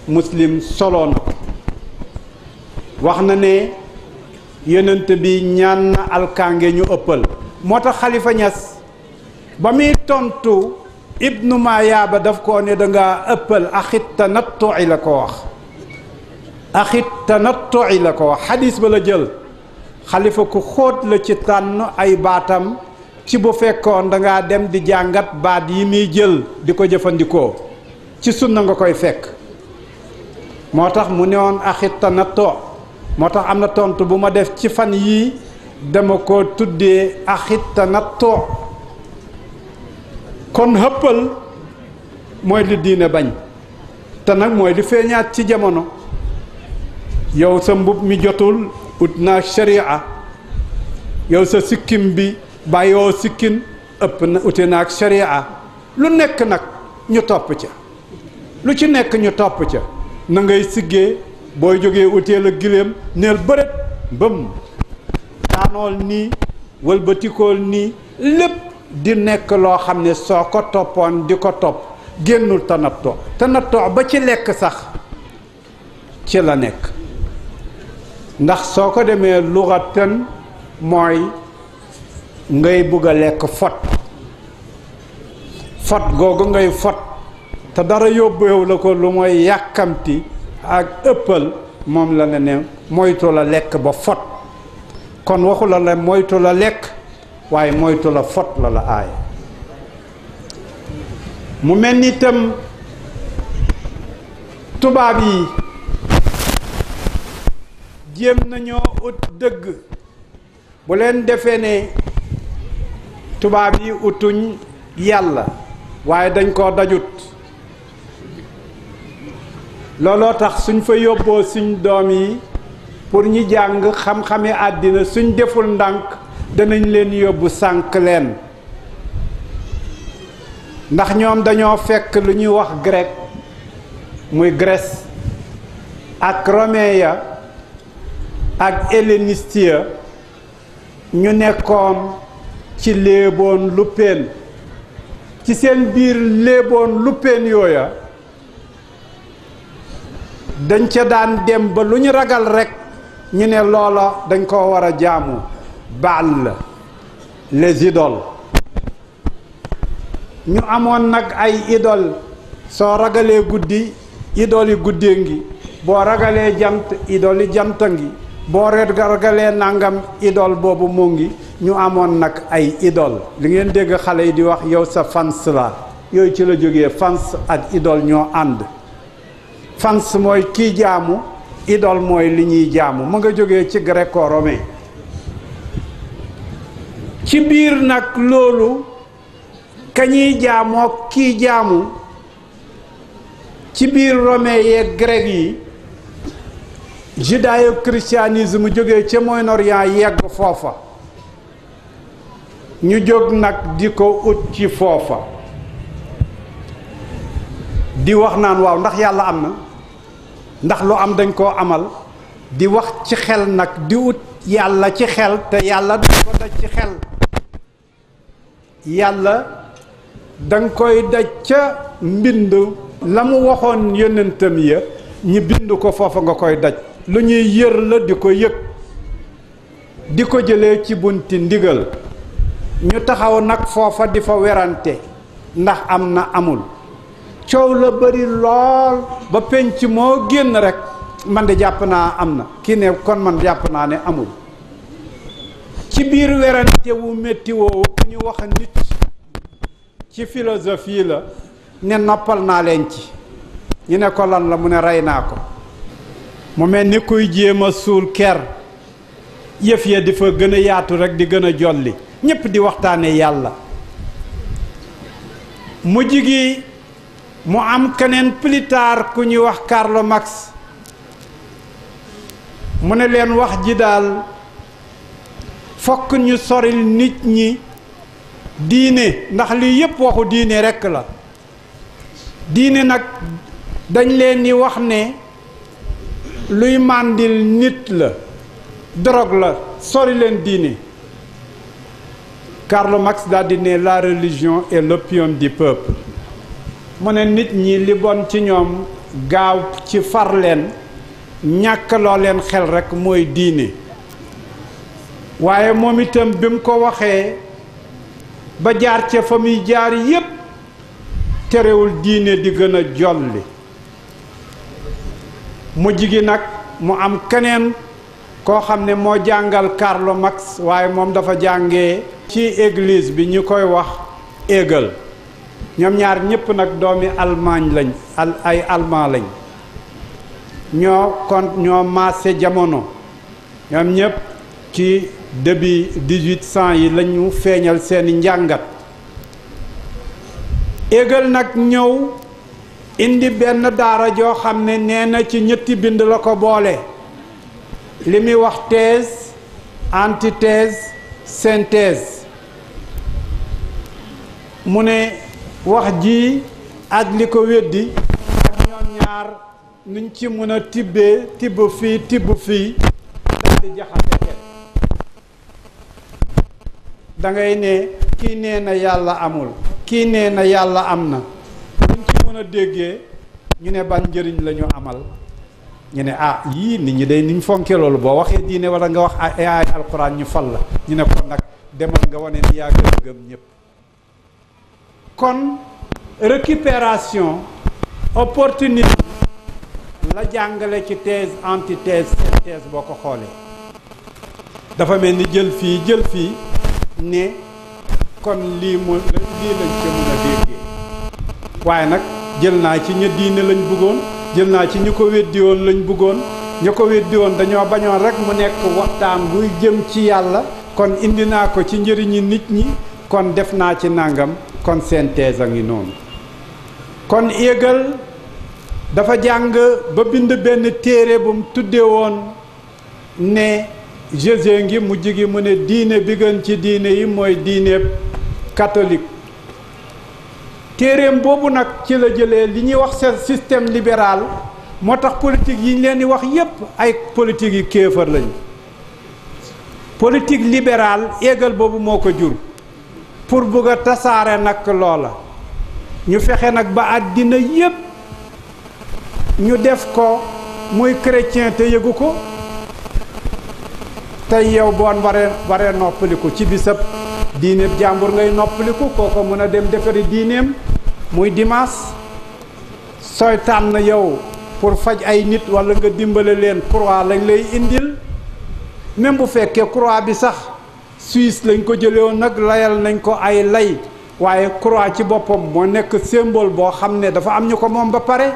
muslim solo na ko wax na ne yonent bi ñaan na alkaange ñu ëppal moo tax xalifa ñas ba muy tontu ibnu mayaaba daf koo ne dangaa ëppal axit tanattu'i la ko wax axit tanattu'i la ko wax xadis ba la jël xalifa ku xóot la ci tànn ay baatam ci bu fekkoon dangaa dem di jàngat baat yi muy jël di ko jëfandikoo ci sunna nga koy fekk moo tax mu ne woon axit tanattu moo tax am na tontu bu ma def ci fan yii dama ko tuddee axit tanattu kon hëppal mooy li diine bañ te nag mooy li feeñaat ci jamono yow sa mbub mi jotul ut naa sharia yow sa sikkim bi bàyyoo sikkin ëpp na ute naag sharia lu nekk nag ñu topp ca lu ci nekk ñu topp ca na ngay siggee booy jógee uteel a giléem neel bërét mbëm daanool nii wëlbatikool nii lépp di nekk loo xam ne soo ko toppoon di ko topp génnul tanatto ba ci lekk sax ci la nekk ndax soo ko demee luxatan mooy ngay bugg a lekk fot googu ngay fot te dara yóbbeewu la ko lu mooy yàkkamti ak ëppal moom la ne moytu la lekk ba fot kon waxu la moytu la lekk waaye moytu la fot la aaya mu mel ni itam tubaab yi jéem nañoo ut dëgg bu leen defee ne tubaab yi utuñ yàlla waaye dañ koo dajut looloo tax suñ fa yóbboo suñ doom yi pour ñu jàng xam-xami àddina suñ deful ndànk danañ leen yóbbu sànk leen ndax ñoom dañoo fekk lu ñuy wax grec muy Grèce ak romain ya ak helléniste ya ñu nekkoon ci léeboon luppeen ci seen biir léeboon luppeen yooya dañ ca daan dem ba lu ñu ragal rekk ñu ne loola dañ ko war a jaamu Baal la les idoles ñu amoon nag ay idole soo ragalee guddi idole yi guddee ngi boo ragalee jant idole yi janta ngi boo ragalee nangam idole boobu mu ngi ñu amoon nag ay idole li ngeen dégg xale yi di wax yow sa fans la yooyu ci la jógee fans ak idole ñoo ànd fans mooy kii jaamu idole mooy li ñuy jaamu mu nga jógee ci gréco-romain ci biir nag loolu kañuy jaamoo kii jaamu ci biir romain yeeg grec yi judéo-christianisme jógee ca Moyen-Orient yegg foofa ñu jóg nag di ko ut ci foofa di wax naan waaw ndax yàlla am na ndax lu am dañ koo amal di wax ci xel nag di ut yàlla ci xel te yàlla dañ ko daj ci xel yàlla danga koy daj ca mbind la mu waxoon yonentam ya ñi bind ko foofa nga koy daj lu ñuy yër la di ko yëg di ko jëlee ci bunti ndigal ñu taxaw nag foofa di fa werante ndax am na amul coow la bari lool ba penc moo génn rekk man de jàpp naa am na kii ne kon man jàpp naa ne amul ci biir werante wu metti woowu ku ñu wax nit ci philosophie la ne noppal naa leen ci ñu ne ko lan la mu ne rey naa ko mu mel ni kuy jéem a suul ker yëf ya di fa gën a yaatu rekk di gën a jolli ñépp di waxtaane yàlla mujj gi mu am keneen plus tard ku ñuy wax Karl Marx mu ne leen wax ji daal fokk ñu soril nit ñi diine ndax lii yépp waxu diine rekk la diine nag dañ leen di wax ne luy màndil nit la drogue la sori leen diine Karl Marx daal di ne la religion est l'opium du peuple mu ne nit ñi li bon ci ñoom gaaw ci far leen ñàkk loo leen xel rekk mooy diine waaye moom itam bi mu ko waxee ba jaar ca fa muy jaar yépp terewul diine di gën a jolli mujj gi nag mu am keneen koo xam ne moo jàngal Karl Marx waaye moom dafa jàngee ci église bi ñu koy wax Hegel ñoom ñaar ñépp nag doomi Allemagne lañ ay allemand lañ ñoo maase jamono ñoom ñépp ci début 1800 yi lañu feeñal seeni njàngat Hegel nag ñëw indi benn daara joo xam ne nee na ci ñetti bind la ko boole li muy wax thèse antithèse synthèse mu ne wax ji ak li ko weddi ak ñoom ñaar nuñ ci mën a tibbee tibb fii daal di jaxase xel da ngay ne kii nee na yàlla amul kii nee na yàlla am na nuñ ci mën a déggee ñu ne ban njëriñ la ñu amal ñu ne yii nit ñi day niñ fonke loolu boo waxee diine wala nga wax ay alxuraan ñu fal la ñu ne kon nag demal nga wane ni yaa gën a gëm ñépp kon récupération opportunité la jàngale ci thèse antithèse synthèse boo ko xoolee dafa mel ni jël fii ne kon lii lañ ca mën a déggee waaye nag jël naa ci ña diine lañ bëggoon jël naa ci ñu ko weddi woon lañ bëggoon ñu ko weddi woon dañoo bañoon rek mu nekk waxtaan buy jëm ci yàlla kon indi naa ko ci njëriñi nit ñi kon def naa ci nangam kon synthèse a ngi noonu kon Hegel dafa jàng ba bind benn téere bu mu tuddee woon ne Jésus ngi mujj gi mu ne diine bi gën ci diine yi mooy diine catholique téereem boobu nag ci la jëlee li ñuy wax système libéral moo tax politique yi ñu leen di wax yépp ay politique yi kéefar lañu. politique libérale éegal boobu moo ko jur pour bëgg a tasaare nag loola ñu fexe nag ba àddina yépp ñu def ko muy chrétien te yëgu ko tey yow boon waree noppaliku ci bisab diine jàmbur ngay noppaliku kooko mën a dem defari diineem muy dimanche sooy tànn yow pour faj ay nit walla nga dimbale leen croix lañ lay indil même bu fekkee croix bi sax Suisse lañ ko jëlee woon nag layal nañ ko ay lay waaye croix ci boppam moo nekk symbole boo xam ne dafa am ñu ko moom ba pare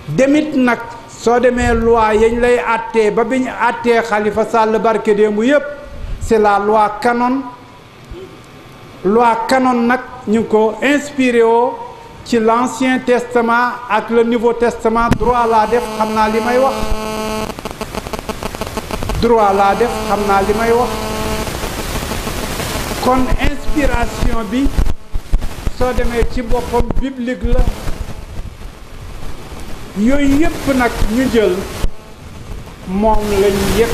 demit nag soo demee loi yañ lay àttee ba biñ àttee Khalifa Sall barke démb yépp c'est la loi canon nag ñu ngi ko inspiré woo ci l'Ancien Testament ak le Nouveau Testament droit laa def xam naa li may wax kon inspiration bi soo demee ci boppam biblique la yooyu yépp nag ñu jël moom lañ yegg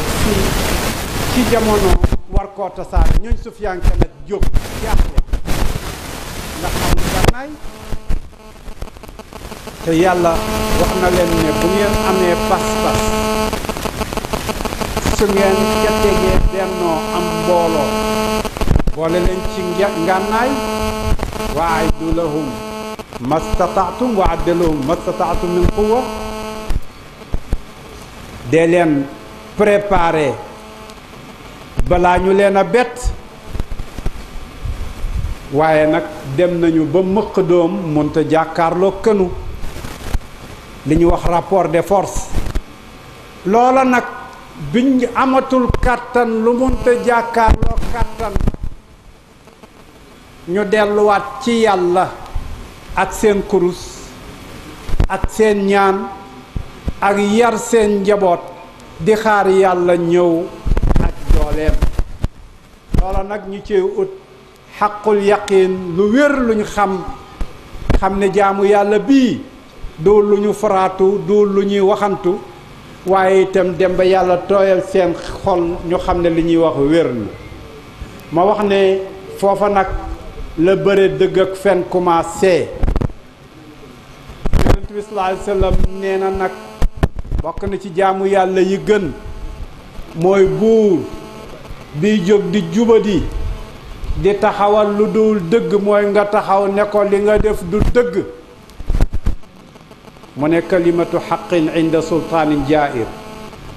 ci jamono war koo tasaare ñooñ sufiyanke nag jóg jaaxle ndax am gànnaay te yàlla wax na leen ne bu ngeen amee pas-pas su ngeen ca tegee bennoo am mbooloo boole leen ci ngànnaay wa aiddu lahum mastataatum wa adda lahum mastataatum min quwwa dee leen préparé balaa ñu leen a bett waaye nag dem nañu ba mëq doom mënta jàkkaarloo kënu li ñuy wax rapport de force loola nag biñ amatul kàttan lu mënta jàkkaarloo kàttan ñu delluwaat ci yàlla ak seen kurus ak seen ñaan ak yar seen njaboot di xaar yàlla ñëw ak dooleem loola nag ñu ci ut xaqul yaqin lu wér luñ xam ne jaamu yàlla bii du lu ñu faraatu du lu ñuy waxantu waaye itam dem ba yàlla tooyal seen xol ñu xam ne li ñuy wax wér na ma wax ne foofa nag la bëre dëgg ak fen commencé yonent bi sallallahu alayhi wasallam nee na nag bokk na ci jaamu yàlla yi gën mooy buur biy jóg di jubadi di taxawal lu dul dëgg mooy nga taxaw ne ko li nga def du dëgg mu ne kalimatu xaqin inda sultaanin jaa'ir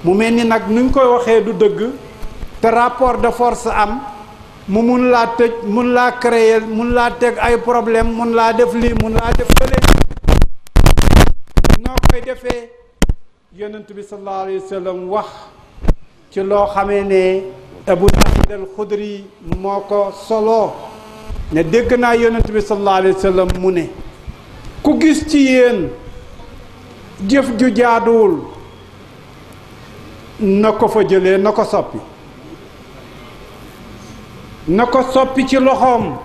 mu mel ni nag nuñ koy waxee du dëgg te rapport de force am mu mun laa tëj mun laa créer mun laa teg ay problème mun laa def lii mun laa def fële noo koy defee yonent bi sallallahu alayhi wa sallam wax ci loo xamee ne Abu Saïd al-Xudri moo ko soloo ne dégg naa yonent bi sallallahu alayhi wa sallam mu ne ku gis ci yéen jëf ju jaaduwul na ko fa jëlee na ko soppi ci loxoom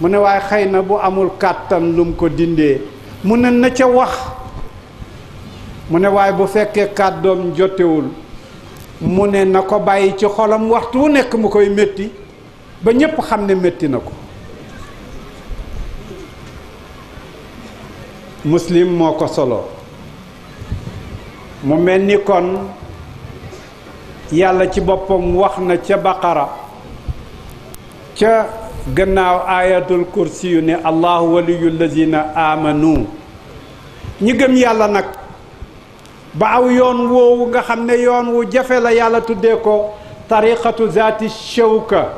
mu ne waaye xëy na bu amul kàttan lum ko dindee mu ne na ca wax mu ne waaye bu fekkee kàddoom jotewul mu ne na ko bàyyi ci xolam waxtu wu nekk mu koy métti ba ñépp xam ne métti na ko Muslim moo ko solo mu mel ni kon yàlla ci boppam wax na ca Baqara ca gannaaw ayatul kursi yu ne allahu waliyul lazina amanu ñi gëm yàlla nag ba aw yoon woowu nga xam ne yoon wu jafe la yàlla tuddee ko tariqatu zaati shawka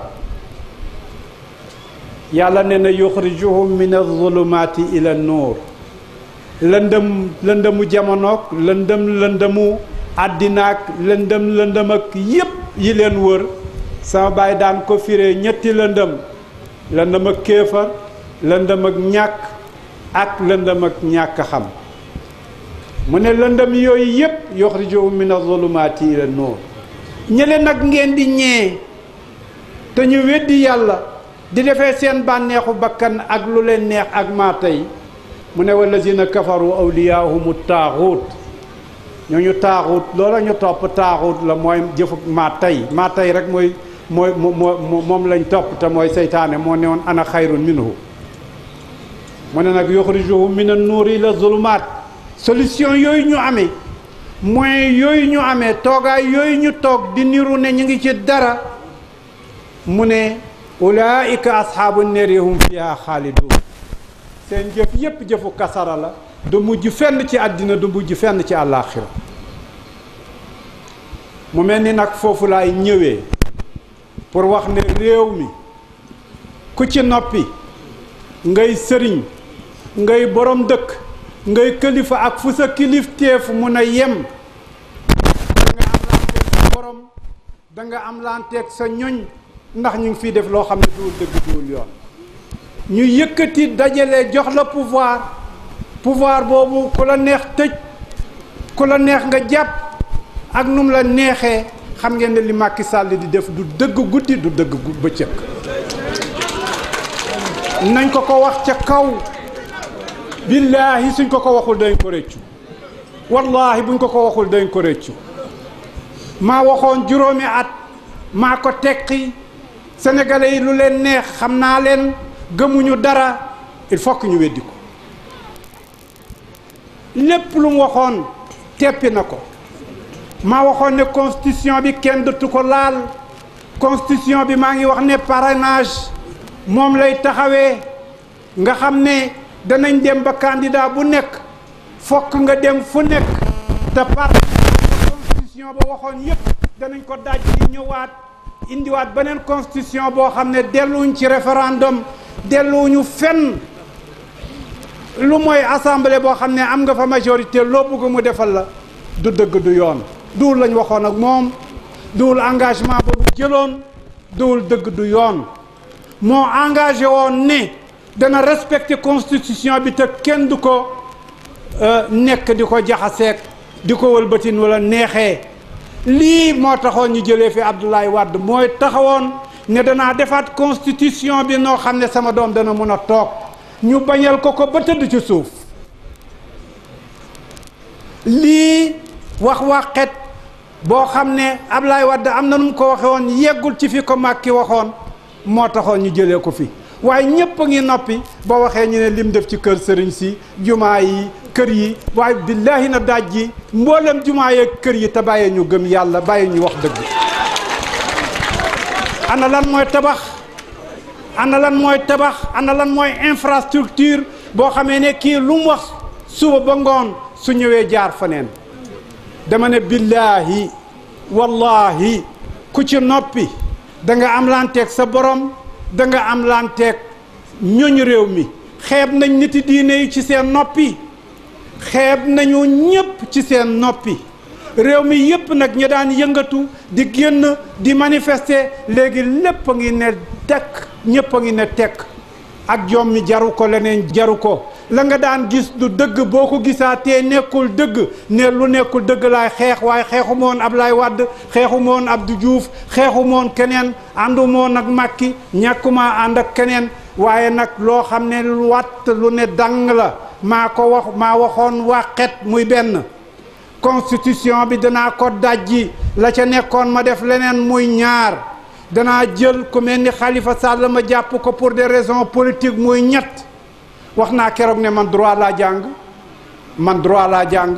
yàlla ne na yuxrijuhum min az-zulumaati ila nuur lëndëmu jamonoog lëndëmu àddinaak lëndëm ak yépp yi leen wër sama baay daan ko firee ñetti lëndëm ak kéefar lëndëm ak ñàkk ak lëndëm ak ñàkk xam mu ne lëndëm yooyu yépp yuxrijuhum min az-zulumaati ila nuur ñële nag ngeen di ñee te ñu weddi yàlla di defee seen bànneexu bakkan ak lu leen neex ak maa tey mu ne wallazina kafaru awliyahumu taaxuut ñooñu taaxuut loola ñu topp taaxuut la mooy jëfu maa tey rek moom lañ topp te mooy seytaane moo ne woon ana xayrun minhu mu ne nag yuxrijuhum min an-nuuri ila zulumaat solution yooyu ñu amee moyens yooyu ñu amee toogaay yooyu ñu toog di niru ne ñu ngi ci dara mu ne ulaika ashaabu neeri hum fiha xaalidun seen jëf yépp jëfu kasara la du mujj fenn ci àddina du mujj fenn ci àllaaxira mu mel ni nag foofu laay ñëwee pour wax ne réew mi ku ci noppi ngay sëriñ ngay borom dëkk ngay kilifa ak fu sa kilifteef mun a yem da nga am lanteeg sa ñoñ ndax ñu ngi fiy def loo xam ne duwul dëgg duwul yoon ñu yëkkati dajale jox la pouvoir boobu ku la neex tëj ku la neex nga jàpp ak num la neexee xam ngeen ne li Macky Sall di def du dëgg guddi du dëgg bëccëg nañ ko wax ca kaw billaahi suñ ko waxul dañ ko réccu wallaahi buñ ko waxul dañ ko réccu maa waxoon juróomi at maa ko tekki sénégalais yi lu leen neex xam naa leen gëmuñu dara il faut que ñu weddi ko lépp lu mu waxoon teppi na ko maa waxoon ne constitution bi kenn dootu ko laal constitution bi maa ngi wax ne parrainage moom lay taxawee nga xam ne danañ dem ba candidat bu nekk fokk nga dem fu nekk te constitution ba waxoon yépp danañ ko daj di ñëwaat indiwaat beneen constitution boo xam ne delluwuñ ci référendum delluwuñu fenn lu mooy assemblée boo xam ne am nga fa majorité loo bëgg mu defal la du dëgg du yoon duwul lañ waxoon ak moom duwul engagement boobu jëloon duwul dëgg du yoon moo engagé woon ne dana respecter constitution bi te kenn du ko nekk di ko jaxaseek di ko wëlbatin wala neexee lii moo taxoon ñu jëlee fi Abdoulaye Wade mooy taxawoon ne danaa defaat constitution bi noo xam ne sama doom dana mun a toog ñu bañal ko ba tëdd ci suuf lii waxet boo xam ne Abdoulaye Wade am na nu mu ko waxe woon yeggul ci fi ko Macky waxoon moo taxoon ñu jëlee ko fi waaye ñépp a ngi noppi boo waxee ñu ne lim def ci kër sëriñ si jumaa yi kër yi waaye billaahi na daaj ji mboolem jumaa yeeg kër yi te bàyyee ñu gëm yàlla bàyyi ñu wax dëgg ana lan mooy tabax ana lan mooy tabax ana lan mooy infrastructure boo xamee ne kii lu mu wax suba ba ngoon su ñëwee jaar faneen dama ne billaahi wallahi ku ci noppi da nga am lanteeg sa borom da nga am lanteeg ñooñu réew mi xeeb nañ niti diine yi ci seen noppi xeeb nañu ñépp ci seen noppi réew mi yépp nag ñi daan yëngatu di génn di manifester léegi lépp a ngi ne tekk ñépp a ngi ne tekk ak jom mi jaru ko leneen jaru ko la nga daan gis du dëgg boo ko gisaatee nekkul dëgg ne lu nekkul dëgg laay xeex waaye xeexu moon Ablaye Wade xeexu moon Abdou Diouf xeexu moon keneen àndu moon ak Macky ñàkkuma ànd ak keneen waaye nag loo xam ne lu watt lu ne dang la maa waxoon wàqet muy benn constitution bi danaa ko dajji la ca nekkoon ma def leneen muy ñaar danaa jël ku mel ni Khalifa Sall ma jàpp ko pour des raisons politiques muy ñett wax naa keroog ne man droit laa jàng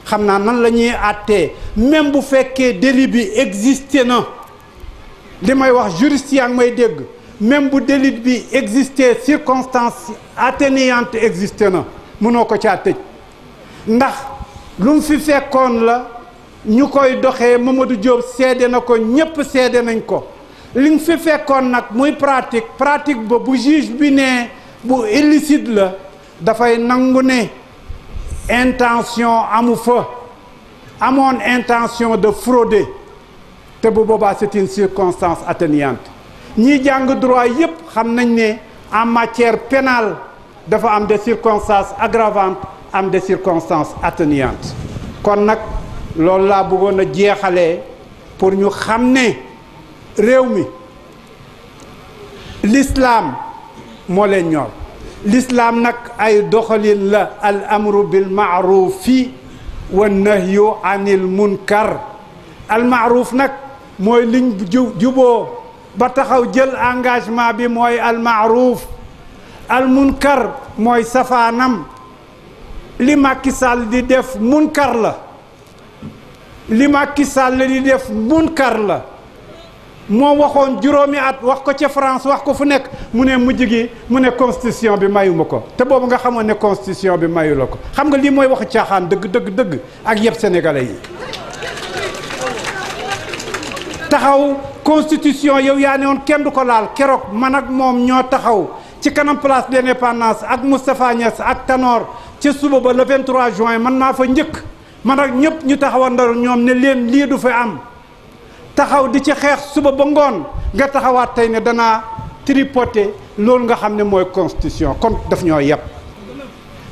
xam naa nan la ñuy àttee même bu fekkee délit bi existé na li may wax juriste yaa ngi may dégg même bu délit bi existé circonstance atténuante existé na mënoo ko caa tëj ndax lu mu fi fekkoon la ñu koy doxee Mamadou Diop seede na ko ñépp seede nañ ko li mu fi fekkoon nag muy pratique ba bu juge bi ne bu illicite la dafay nangu ne intention amu fa amoon intention de frauder te bu boobaa c'est une circonstance atténuante ñiy jàng droit yépp xam nañ ne en matière pénale dafa am des circonstances aggravantes am des circonstances atténuantes kon nag loolu laa bëggoon a jeexalee pour ñu xam ne réew mi l'islam moo leen ñor l'islam nag ay doxalin la al amru bil maarufi wa nahyu anil munkar al maaruf nag mooy liñ juboo ba taxaw jël engagement bi mooy al maaruf al munkar mooy safaanam li Macky Sall di def munkar la li Macky Sall di def munkar la moo waxoon juróomi at wax ko ca France wax ko fu nekk mu ne mujj gi mu ne constitution bi mayu ma ko te boobu nga xamoon ne constitution bi mayu la ko xam nga lii mooy waxu caaxaan dëgg ak yëpp sénégalais yi taxaw constitution yow yaa ne woon kenn du ko laal keroog man ak moom ñoo taxaw ci kanam place de l'Indépendance ak Moustapha Niass ak Tanor ca suba ba le 23 juin man maa fa njëkk man ak ñëpp ñu taxawandoo ñoom ne leen lii du fi am taxaw di ci xeex suba ba ngoon nga taxawaat tey ne danaa tripoter loolu nga xam ne mooy constitution kon daf ñoo yeb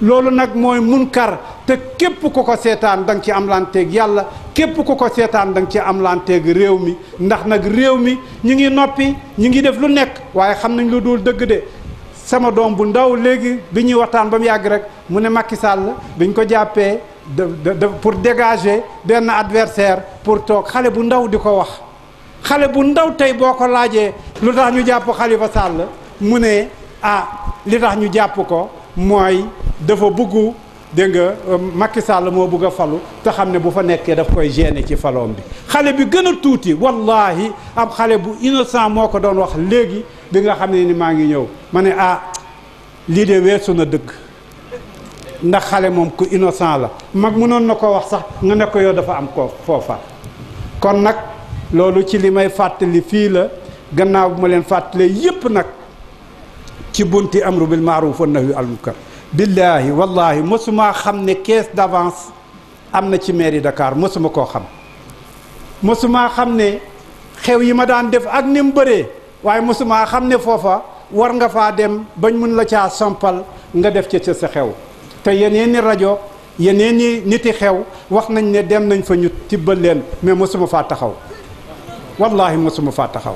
loolu nag mooy munkar te képp ku ko seetaan da nga ci am lanteeg yàlla képp ku ko seetaan da nga ci am lanteeg réew mi ndax nag réew mi ñu ngi noppi ñu ngi def lu nekk waaye xam nañ lu dul dëgg de sama doom bu ndaw léegi bi ñuy waxtaan ba mu yàgg rek mu ne Macky Sall biñ ko jàppee pour dégager benn adversaire pour toog xale bu ndaw di ko wax xale bu ndaw tey boo ko laajee lu tax ñu jàpp Khalifa Sall mu ne li tax ñu jàpp ko mooy dafa bëggu dégg nga Macky Sall moo bëgg a falu te xam ne bu fa nekkee daf koy gêner ci faloom bi xale bi gën a tuuti wallahi am xale bu innocent moo ko doon wax léegi bi nga xam ne ni maa ngi ñëw ma ne lii de weesu na dëgg ndax xale moom ku innocent la mag mënoon na ko wax sax nga ne ko yow dafa am ko foofa kon nag loolu ci li may fàttali fii la gannaaw bu ma leen fàttalee yépp nag ci bunti amru bil maaruf wa nahyu anil munkar billaahi wallahi mosuma xam ne caisse d'avance am na ci mairie Dakar mosuma koo xam mosuma xam ne xew yi ma daan def ak ni mu bëree waaye mosuma xam ne foofa war nga faa dem bañ mun la caa sompal nga def ca sa xew te yeneen ni rajo yeneen ni niti xew wax nañ ne dem nañ fa ñu tibbal leen mais mosuma faa taxaw wallahi mosuma faa taxaw